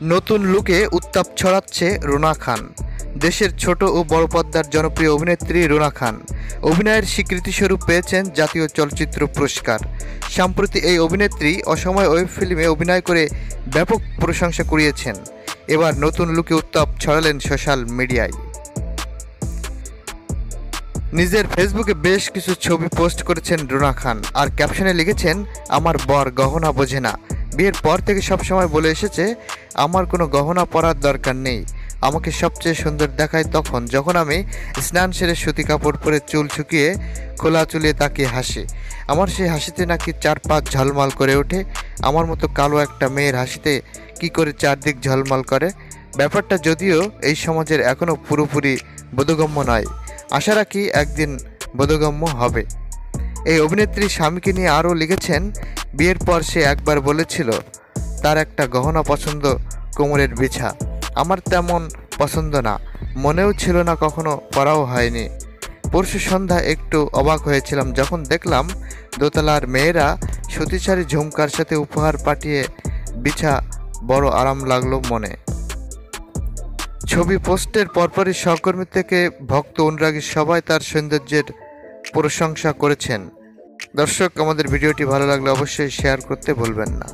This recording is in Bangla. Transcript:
নতুন লুকে উত্তাপ ছড়াচ্ছে রুনা খান। দেশের ছোট ও বড় পর্দার জনপ্রিয় অভিনেত্রী রুনা খান অভিনয়ের স্বীকৃতিস্বরূপ পেয়েছেন জাতীয় চলচ্চিত্র পুরস্কার। সম্প্রতি এই অভিনেত্রী অসময় ওয়েব ফিল্মে অভিনয় করে ব্যাপক প্রশংসা কুড়িয়েছেন। এবার নতুন লুকে উত্তাপ ছড়ালেন সোশ্যাল মিডিয়ায়। নিজের ফেসবুকে বেশ কিছু ছবি পোস্ট করেছেন রুনা খান, আর ক্যাপশনে লিখেছেন, আমার বর গহনা বোঝে না। বিয়ের পর থেকে সবসময় বলে এসেছে, আমার কোনো গহনা পরার দরকার নেই। আমাকে সবচেয়ে সুন্দর দেখায় যখন আমি স্নান সেরে সুতি কাপড় পরে চুল শুকিয়ে খোলা চুলে তাকিয়ে হাসি। আমার সেই হাসিতে নাকি চারপাশ ঝলমল করে ওঠে। আমার মতো কালো একটা মেয়ের হাসিতে কি করে চারদিক ঝলমল করে। ব্যাপারটা যদিও এই সমাজের এখনও পুরোপুরি বোধগম্য নয়, আশা রাখি একদিন বোধগম্য হবে। এই অভিনেত্রী স্বামীকে নিয়ে আরও লিখেছেন, বিয়ের পর সে একবার বলেছিল তার একটা গহনা পছন্দ, কোমরের বিছা। আমার তেমন পছন্দ না, মনেও ছিল না, কখনো পরাও হয়নি। পরশু সন্ধ্যা একটু অবাক হয়েছিলাম যখন দেখলাম দোতলার মেয়েরা সুতিশাড়ি ঝুমকার সাথে উপহার পাঠিয়ে বিছা, বড় আরাম লাগলো মনে। ছবি পোস্টের পরপরই সহকর্মী থেকে ভক্ত অনুরাগী সবাই তার সৌন্দর্যের প্রশংসা করেছেন। দর্শক, আমাদের ভিডিওটি ভালো লাগলে অবশ্যই শেয়ার করতে ভুলবেন না।